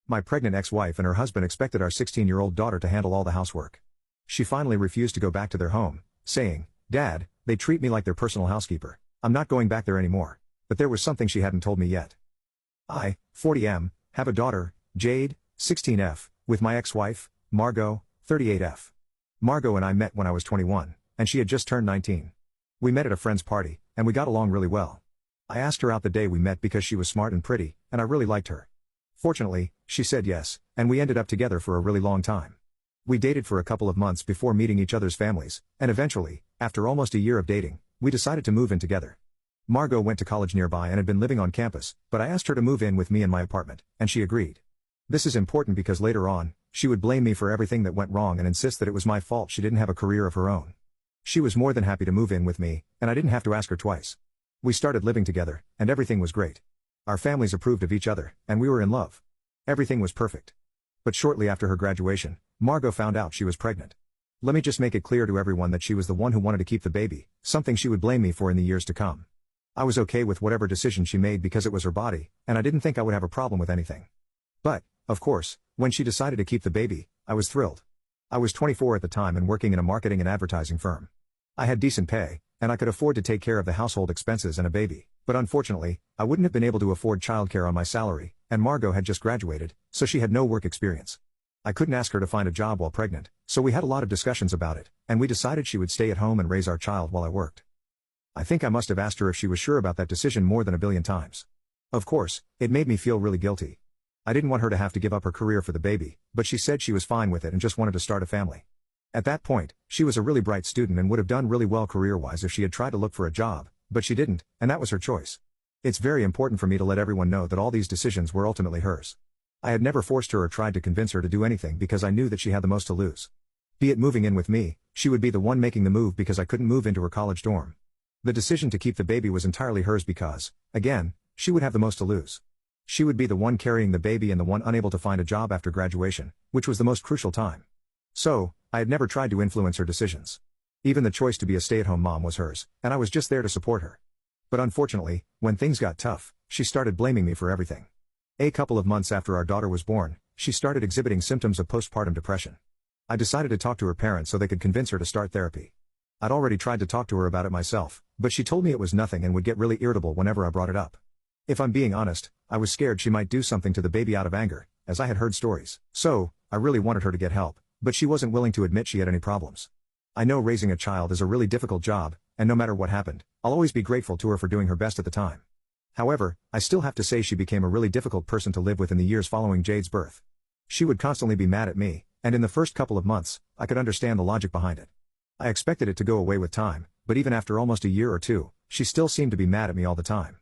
My pregnant ex-wife and her husband expected our 16-year-old daughter to handle all the housework. She finally refused to go back to their home, saying, "Dad, they treat me like their personal housekeeper. I'm not going back there anymore." But there was something she hadn't told me yet. I, 40M, have a daughter, Jade, 16F, with my ex-wife, Margot, 38F. Margot and I met when I was 21, and she had just turned 19. We met at a friend's party, and we got along really well. I asked her out the day we met because she was smart and pretty, and I really liked her. Fortunately, she said yes, and we ended up together for a really long time. We dated for a couple of months before meeting each other's families, and eventually, after almost a year of dating, we decided to move in together. Margot went to college nearby and had been living on campus, but I asked her to move in with me in my apartment, and she agreed. This is important because later on, she would blame me for everything that went wrong and insist that it was my fault she didn't have a career of her own. She was more than happy to move in with me, and I didn't have to ask her twice. We started living together, and everything was great. Our families approved of each other, and we were in love. Everything was perfect. But shortly after her graduation, Margot found out she was pregnant. Let me just make it clear to everyone that she was the one who wanted to keep the baby, something she would blame me for in the years to come. I was okay with whatever decision she made because it was her body, and I didn't think I would have a problem with anything. But, of course, when she decided to keep the baby, I was thrilled. I was 24 at the time and working in a marketing and advertising firm. I had decent pay, and I could afford to take care of the household expenses and a baby, but unfortunately, I wouldn't have been able to afford childcare on my salary, and Margot had just graduated, so she had no work experience. I couldn't ask her to find a job while pregnant, so we had a lot of discussions about it, and we decided she would stay at home and raise our child while I worked. I think I must have asked her if she was sure about that decision more than a billion times. Of course, it made me feel really guilty. I didn't want her to have to give up her career for the baby, but she said she was fine with it and just wanted to start a family. At that point, she was a really bright student and would have done really well career-wise if she had tried to look for a job, but she didn't, and that was her choice. It's very important for me to let everyone know that all these decisions were ultimately hers. I had never forced her or tried to convince her to do anything because I knew that she had the most to lose. Be it moving in with me, she would be the one making the move because I couldn't move into her college dorm. The decision to keep the baby was entirely hers because, again, she would have the most to lose. She would be the one carrying the baby and the one unable to find a job after graduation, which was the most crucial time. So, I had never tried to influence her decisions. Even the choice to be a stay-at-home mom was hers, and I was just there to support her. But unfortunately, when things got tough, she started blaming me for everything. A couple of months after our daughter was born, she started exhibiting symptoms of postpartum depression. I decided to talk to her parents so they could convince her to start therapy. I'd already tried to talk to her about it myself, but she told me it was nothing and would get really irritable whenever I brought it up. If I'm being honest, I was scared she might do something to the baby out of anger, as I had heard stories. So, I really wanted her to get help, but she wasn't willing to admit she had any problems. I know raising a child is a really difficult job, and no matter what happened, I'll always be grateful to her for doing her best at the time. However, I still have to say she became a really difficult person to live with in the years following Jade's birth. She would constantly be mad at me, and in the first couple of months, I could understand the logic behind it. I expected it to go away with time, but even after almost a year or two, she still seemed to be mad at me all the time.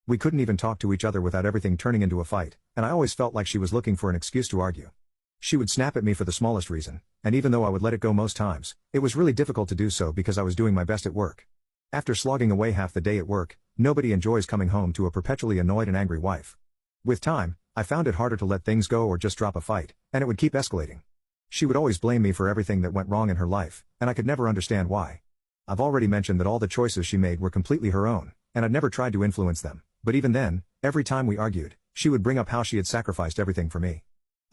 We couldn't even talk to each other without everything turning into a fight, and I always felt like she was looking for an excuse to argue. She would snap at me for the smallest reason, and even though I would let it go most times, it was really difficult to do so because I was doing my best at work. After slogging away half the day at work, nobody enjoys coming home to a perpetually annoyed and angry wife. With time, I found it harder to let things go or just drop a fight, and it would keep escalating. She would always blame me for everything that went wrong in her life, and I could never understand why. I've already mentioned that all the choices she made were completely her own, and I'd never tried to influence them, but even then, every time we argued, she would bring up how she had sacrificed everything for me.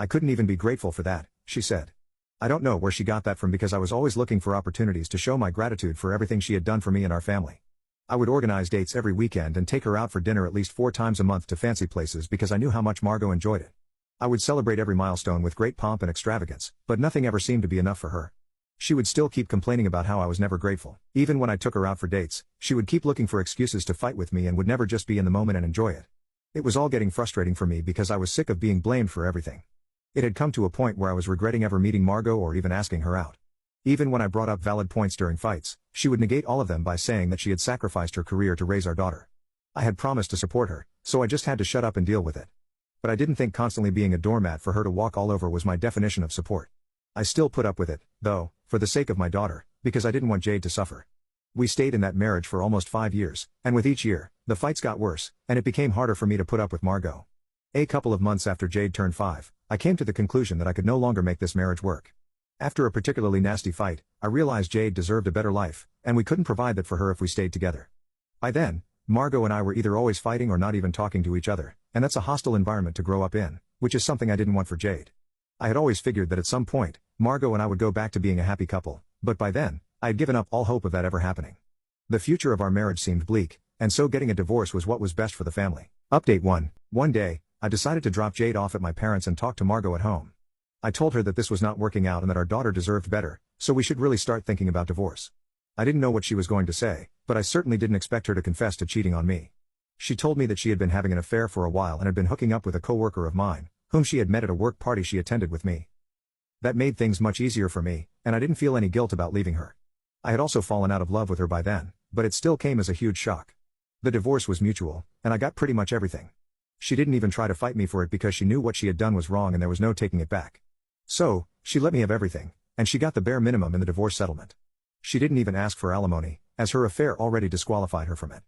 I couldn't even be grateful for that, she said. I don't know where she got that from because I was always looking for opportunities to show my gratitude for everything she had done for me and our family. I would organize dates every weekend and take her out for dinner at least 4 times a month to fancy places because I knew how much Margot enjoyed it. I would celebrate every milestone with great pomp and extravagance, but nothing ever seemed to be enough for her. She would still keep complaining about how I was never grateful. Even when I took her out for dates, she would keep looking for excuses to fight with me and would never just be in the moment and enjoy it. It was all getting frustrating for me because I was sick of being blamed for everything. It had come to a point where I was regretting ever meeting Margot or even asking her out. Even when I brought up valid points during fights, she would negate all of them by saying that she had sacrificed her career to raise our daughter. I had promised to support her, so I just had to shut up and deal with it. But I didn't think constantly being a doormat for her to walk all over was my definition of support. I still put up with it, though, for the sake of my daughter, because I didn't want Jade to suffer. We stayed in that marriage for almost 5 years, and with each year, the fights got worse, and it became harder for me to put up with Margot. A couple of months after Jade turned 5, I came to the conclusion that I could no longer make this marriage work. After a particularly nasty fight, I realized Jade deserved a better life, and we couldn't provide that for her if we stayed together. By then, Margot and I were either always fighting or not even talking to each other, and that's a hostile environment to grow up in, which is something I didn't want for Jade. I had always figured that at some point, Margot and I would go back to being a happy couple, but by then, I had given up all hope of that ever happening. The future of our marriage seemed bleak, and so getting a divorce was what was best for the family. Update 1. One day, I decided to drop Jade off at my parents' and talk to Margot at home. I told her that this was not working out and that our daughter deserved better, so we should really start thinking about divorce. I didn't know what she was going to say, but I certainly didn't expect her to confess to cheating on me. She told me that she had been having an affair for a while and had been hooking up with a coworker of mine, whom she had met at a work party she attended with me. That made things much easier for me, and I didn't feel any guilt about leaving her. I had also fallen out of love with her by then, but it still came as a huge shock. The divorce was mutual, and I got pretty much everything. She didn't even try to fight me for it because she knew what she had done was wrong and there was no taking it back. So, she let me have everything, and she got the bare minimum in the divorce settlement. She didn't even ask for alimony, as her affair already disqualified her from it.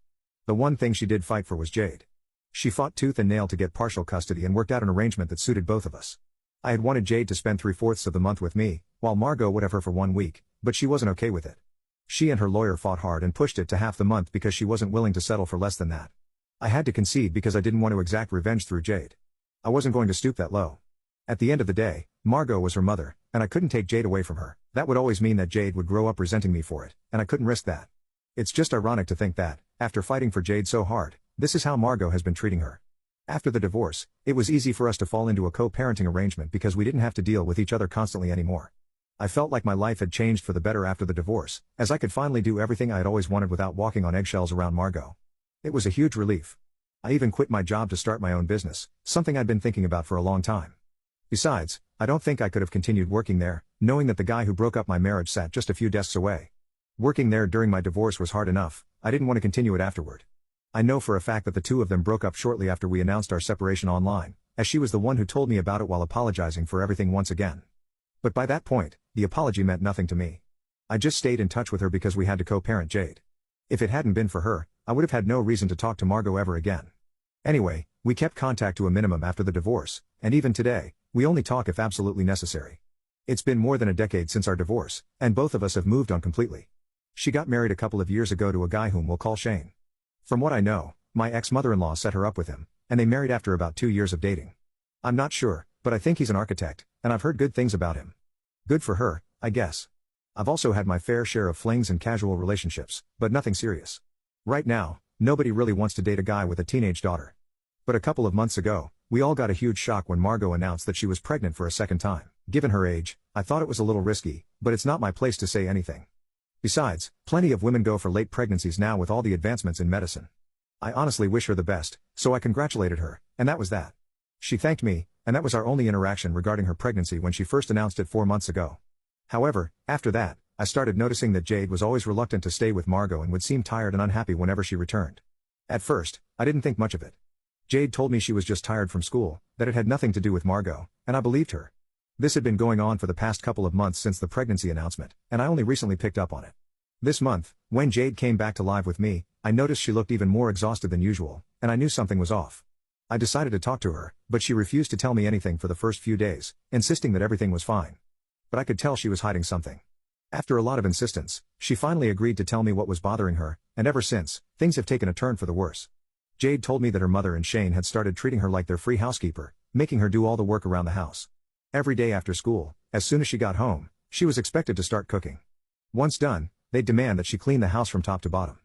The one thing she did fight for was Jade. She fought tooth and nail to get partial custody and worked out an arrangement that suited both of us. I had wanted Jade to spend 3/4 of the month with me, while Margot would have her for 1 week, but she wasn't okay with it. She and her lawyer fought hard and pushed it to half the month because she wasn't willing to settle for less than that. I had to concede because I didn't want to exact revenge through Jade. I wasn't going to stoop that low. At the end of the day, Margot was her mother, and I couldn't take Jade away from her. That would always mean that Jade would grow up resenting me for it, and I couldn't risk that. It's just ironic to think that, after fighting for Jade so hard, this is how Margot has been treating her. After the divorce, it was easy for us to fall into a co-parenting arrangement because we didn't have to deal with each other constantly anymore. I felt like my life had changed for the better after the divorce, as I could finally do everything I had always wanted without walking on eggshells around Margot. It was a huge relief. I even quit my job to start my own business, something I'd been thinking about for a long time. Besides, I don't think I could have continued working there, knowing that the guy who broke up my marriage sat just a few desks away. Working there during my divorce was hard enough, I didn't want to continue it afterward. I know for a fact that the two of them broke up shortly after we announced our separation online, as she was the one who told me about it while apologizing for everything once again. But by that point, the apology meant nothing to me. I just stayed in touch with her because we had to co-parent Jade. If it hadn't been for her, I would have had no reason to talk to Margot ever again. Anyway, we kept contact to a minimum after the divorce, and even today, we only talk if absolutely necessary. It's been more than a decade since our divorce, and both of us have moved on completely. She got married a couple of years ago to a guy whom we'll call Shane. From what I know, my ex-mother-in-law set her up with him, and they married after about 2 years of dating. I'm not sure, but I think he's an architect, and I've heard good things about him. Good for her, I guess. I've also had my fair share of flings and casual relationships, but nothing serious. Right now, nobody really wants to date a guy with a teenage daughter. But a couple of months ago, we all got a huge shock when Margot announced that she was pregnant for a second time. Given her age, I thought it was a little risky, but it's not my place to say anything. Besides, plenty of women go for late pregnancies now with all the advancements in medicine. I honestly wish her the best, so I congratulated her, and that was that. She thanked me, and that was our only interaction regarding her pregnancy when she first announced it 4 months ago. However, after that, I started noticing that Jade was always reluctant to stay with Margot and would seem tired and unhappy whenever she returned. At first, I didn't think much of it. Jade told me she was just tired from school, that it had nothing to do with Margot, and I believed her. This had been going on for the past couple of months since the pregnancy announcement, and I only recently picked up on it. This month, when Jade came back to live with me, I noticed she looked even more exhausted than usual, and I knew something was off. I decided to talk to her, but she refused to tell me anything for the first few days, insisting that everything was fine. But I could tell she was hiding something. After a lot of insistence, she finally agreed to tell me what was bothering her, and ever since, things have taken a turn for the worse. Jade told me that her mother and Shane had started treating her like their free housekeeper, making her do all the work around the house. Every day after school, as soon as she got home, she was expected to start cooking. Once done, they'd demand that she clean the house from top to bottom.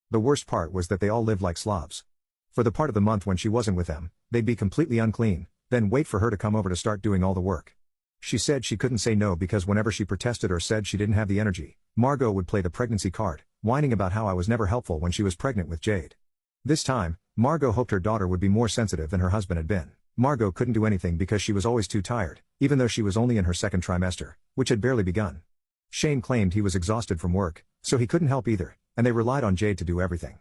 The worst part was that they all lived like slobs. For the part of the month when she wasn't with them, they'd be completely unclean, then wait for her to come over to start doing all the work. She said she couldn't say no because whenever she protested or said she didn't have the energy, Margot would play the pregnancy card, whining about how I was never helpful when she was pregnant with Jade. This time, Margot hoped her daughter would be more sensitive than her husband had been. Margot couldn't do anything because she was always too tired, even though she was only in her second trimester, which had barely begun. Shane claimed he was exhausted from work, so he couldn't help either, and they relied on Jade to do everything.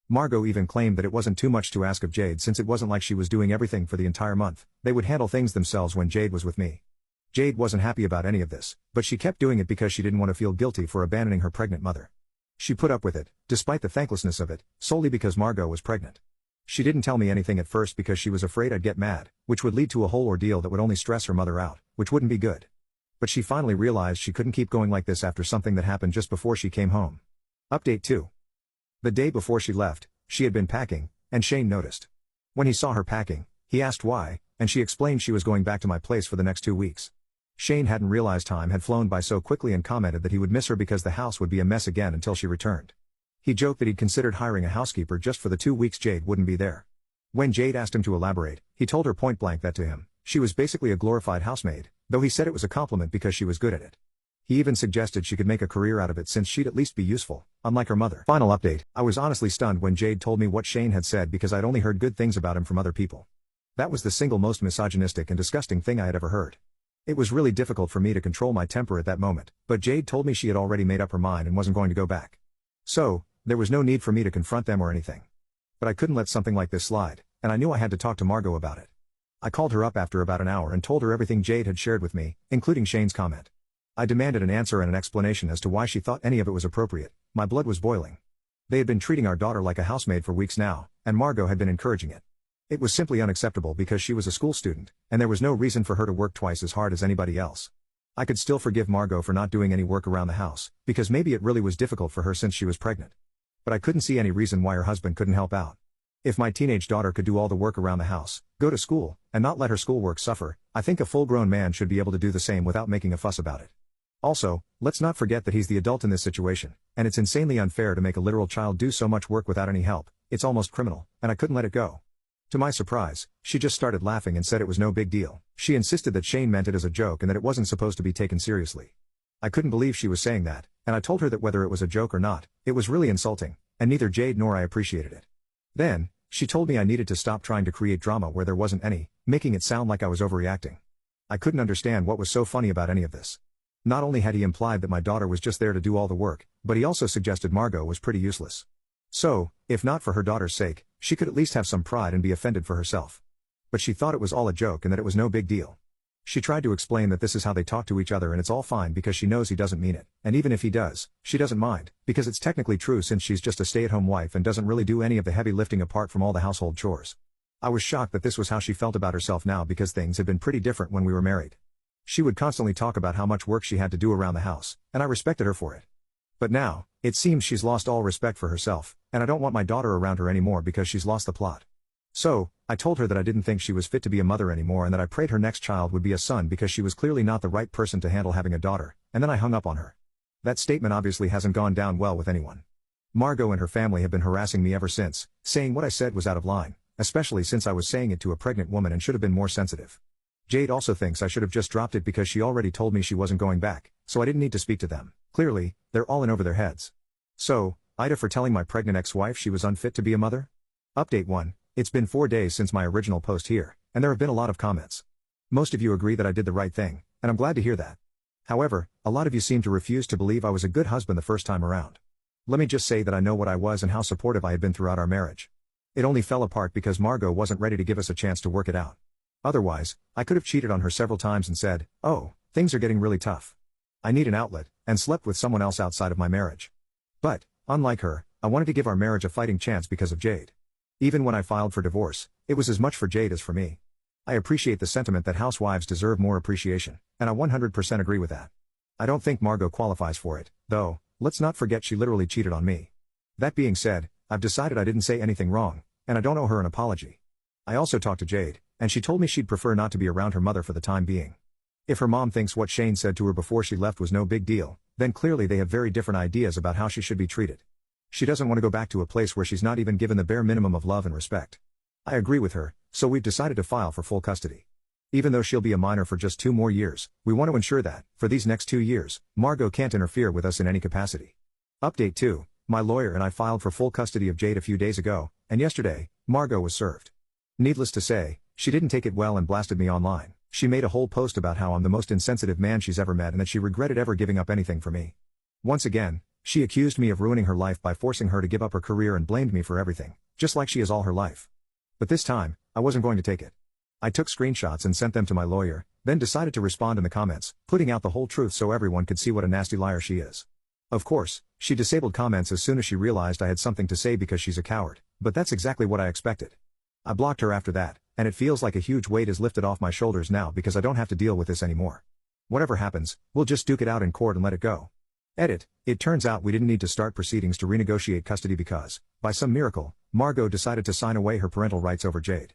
Margot even claimed that it wasn't too much to ask of Jade since it wasn't like she was doing everything for the entire month, they would handle things themselves when Jade was with me. Jade wasn't happy about any of this, but she kept doing it because she didn't want to feel guilty for abandoning her pregnant mother. She put up with it, despite the thanklessness of it, solely because Margot was pregnant. She didn't tell me anything at first because she was afraid I'd get mad, which would lead to a whole ordeal that would only stress her mother out, which wouldn't be good. But she finally realized she couldn't keep going like this after something that happened just before she came home. Update 2. The day before she left, she had been packing, and Shane noticed. When he saw her packing, he asked why, and she explained she was going back to my place for the next 2 weeks. Shane hadn't realized time had flown by so quickly and commented that he would miss her because the house would be a mess again until she returned. He joked that he'd considered hiring a housekeeper just for the 2 weeks Jade wouldn't be there. When Jade asked him to elaborate, he told her point blank that to him, she was basically a glorified housemaid, though he said it was a compliment because she was good at it. He even suggested she could make a career out of it since she'd at least be useful, unlike her mother. Final update, I was honestly stunned when Jade told me what Shane had said because I'd only heard good things about him from other people. That was the single most misogynistic and disgusting thing I had ever heard. It was really difficult for me to control my temper at that moment, but Jade told me she had already made up her mind and wasn't going to go back. So, there was no need for me to confront them or anything. But I couldn't let something like this slide, and I knew I had to talk to Margot about it. I called her up after about an hour and told her everything Jade had shared with me, including Shane's comment. I demanded an answer and an explanation as to why she thought any of it was appropriate. My blood was boiling. They had been treating our daughter like a housemaid for weeks now, and Margot had been encouraging it. It was simply unacceptable because she was a school student, and there was no reason for her to work twice as hard as anybody else. I could still forgive Margot for not doing any work around the house, because maybe it really was difficult for her since she was pregnant. But I couldn't see any reason why her husband couldn't help out. If my teenage daughter could do all the work around the house, go to school, and not let her schoolwork suffer, I think a full-grown man should be able to do the same without making a fuss about it. Also, let's not forget that he's the adult in this situation, and it's insanely unfair to make a literal child do so much work without any help. It's almost criminal, and I couldn't let it go. To my surprise, she just started laughing and said it was no big deal. She insisted that Shane meant it as a joke and that it wasn't supposed to be taken seriously. I couldn't believe she was saying that, and I told her that whether it was a joke or not, it was really insulting, and neither Jade nor I appreciated it. Then, she told me I needed to stop trying to create drama where there wasn't any, making it sound like I was overreacting. I couldn't understand what was so funny about any of this. Not only had he implied that my daughter was just there to do all the work, but he also suggested Margot was pretty useless. So, if not for her daughter's sake, she could at least have some pride and be offended for herself. But she thought it was all a joke and that it was no big deal. She tried to explain that this is how they talk to each other and it's all fine because she knows he doesn't mean it, and even if he does, she doesn't mind, because it's technically true since she's just a stay-at-home wife and doesn't really do any of the heavy lifting apart from all the household chores. I was shocked that this was how she felt about herself now because things had been pretty different when we were married. She would constantly talk about how much work she had to do around the house, and I respected her for it. But now, it seems she's lost all respect for herself, and I don't want my daughter around her anymore because she's lost the plot. So, I told her that I didn't think she was fit to be a mother anymore and that I prayed her next child would be a son because she was clearly not the right person to handle having a daughter, and then I hung up on her. That statement obviously hasn't gone down well with anyone. Margot and her family have been harassing me ever since, saying what I said was out of line, especially since I was saying it to a pregnant woman and should have been more sensitive. Jade also thinks I should have just dropped it because she already told me she wasn't going back, so I didn't need to speak to them. Clearly, they're all in over their heads. So, Ida for telling my pregnant ex-wife she was unfit to be a mother? Update 1. It's been 4 days since my original post here, and there have been a lot of comments. Most of you agree that I did the right thing, and I'm glad to hear that. However, a lot of you seem to refuse to believe I was a good husband the first time around. Let me just say that I know what I was and how supportive I had been throughout our marriage. It only fell apart because Margot wasn't ready to give us a chance to work it out. Otherwise, I could have cheated on her several times and said, "Oh, things are getting really tough. I need an outlet," and slept with someone else outside of my marriage. But, unlike her, I wanted to give our marriage a fighting chance because of Jade. Even when I filed for divorce, it was as much for Jade as for me. I appreciate the sentiment that housewives deserve more appreciation, and I 100% agree with that. I don't think Margot qualifies for it, though. Let's not forget she literally cheated on me. That being said, I've decided I didn't say anything wrong, and I don't owe her an apology. I also talked to Jade, and she told me she'd prefer not to be around her mother for the time being. If her mom thinks what Shane said to her before she left was no big deal, then clearly they have very different ideas about how she should be treated. She doesn't want to go back to a place where she's not even given the bare minimum of love and respect. I agree with her, so we've decided to file for full custody. Even though she'll be a minor for just 2 more years, we want to ensure that, for these next 2 years, Margot can't interfere with us in any capacity. Update 2. My lawyer and I filed for full custody of Jade a few days ago, and yesterday, Margot was served. Needless to say, she didn't take it well and blasted me online. She made a whole post about how I'm the most insensitive man she's ever met and that she regretted ever giving up anything for me. Once again, she accused me of ruining her life by forcing her to give up her career and blamed me for everything, just like she is all her life. But this time, I wasn't going to take it. I took screenshots and sent them to my lawyer, then decided to respond in the comments, putting out the whole truth so everyone could see what a nasty liar she is. Of course, she disabled comments as soon as she realized I had something to say because she's a coward, but that's exactly what I expected. I blocked her after that, and it feels like a huge weight is lifted off my shoulders now because I don't have to deal with this anymore. Whatever happens, we'll just duke it out in court and let it go. Edit. It turns out we didn't need to start proceedings to renegotiate custody because, by some miracle, Margot decided to sign away her parental rights over Jade.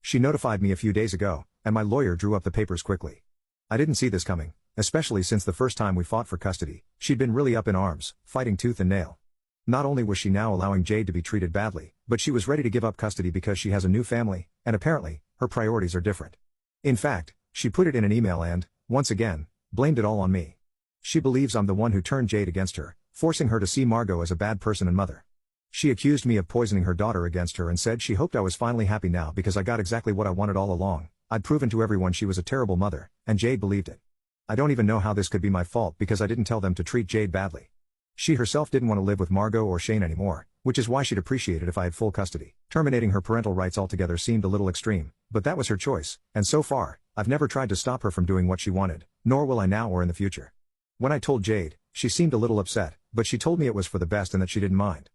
She notified me a few days ago, and my lawyer drew up the papers quickly. I didn't see this coming, especially since the first time we fought for custody, she'd been really up in arms, fighting tooth and nail. Not only was she now allowing Jade to be treated badly, but she was ready to give up custody because she has a new family, and apparently, her priorities are different. In fact, she put it in an email and, once again, blamed it all on me. She believes I'm the one who turned Jade against her, forcing her to see Margot as a bad person and mother. She accused me of poisoning her daughter against her and said she hoped I was finally happy now because I got exactly what I wanted all along. I'd proven to everyone she was a terrible mother, and Jade believed it. I don't even know how this could be my fault because I didn't tell them to treat Jade badly. She herself didn't want to live with Margot or Shane anymore, which is why she'd appreciate it if I had full custody. Terminating her parental rights altogether seemed a little extreme, but that was her choice, and so far, I've never tried to stop her from doing what she wanted, nor will I now or in the future. When I told Jade, she seemed a little upset, but she told me it was for the best and that she didn't mind.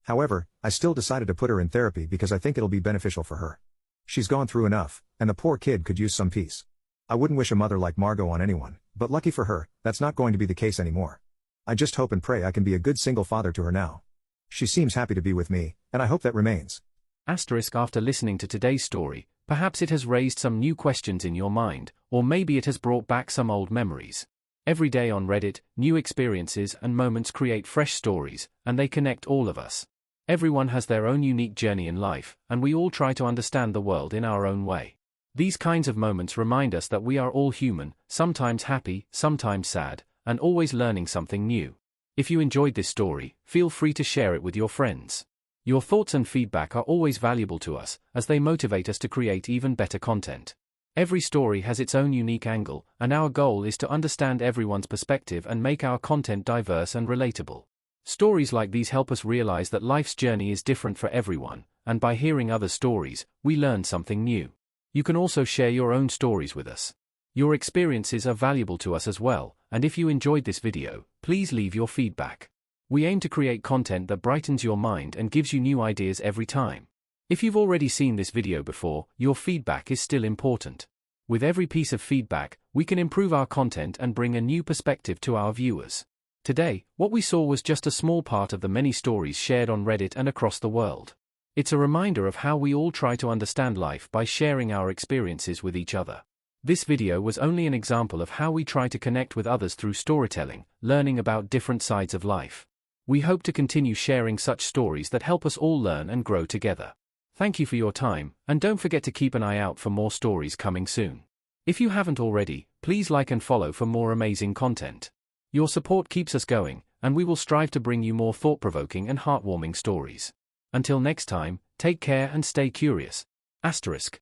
However, I still decided to put her in therapy because I think it'll be beneficial for her. She's gone through enough, and the poor kid could use some peace. I wouldn't wish a mother like Margot on anyone, but lucky for her, that's not going to be the case anymore. I just hope and pray I can be a good single father to her now. She seems happy to be with me, and I hope that remains. After listening to today's story, perhaps it has raised some new questions in your mind, or maybe it has brought back some old memories. Every day on Reddit, new experiences and moments create fresh stories, and they connect all of us. Everyone has their own unique journey in life, and we all try to understand the world in our own way. These kinds of moments remind us that we are all human, sometimes happy, sometimes sad, and always learning something new. If you enjoyed this story, feel free to share it with your friends. Your thoughts and feedback are always valuable to us, as they motivate us to create even better content. Every story has its own unique angle, and our goal is to understand everyone's perspective and make our content diverse and relatable. Stories like these help us realize that life's journey is different for everyone, and by hearing other stories, we learn something new. You can also share your own stories with us. Your experiences are valuable to us as well, and if you enjoyed this video, please leave your feedback. We aim to create content that brightens your mind and gives you new ideas every time. If you've already seen this video before, your feedback is still important. With every piece of feedback, we can improve our content and bring a new perspective to our viewers. Today, what we saw was just a small part of the many stories shared on Reddit and across the world. It's a reminder of how we all try to understand life by sharing our experiences with each other. This video was only an example of how we try to connect with others through storytelling, learning about different sides of life. We hope to continue sharing such stories that help us all learn and grow together. Thank you for your time, and don't forget to keep an eye out for more stories coming soon. If you haven't already, please like and follow for more amazing content. Your support keeps us going, and we will strive to bring you more thought-provoking and heartwarming stories. Until next time, take care and stay curious. *.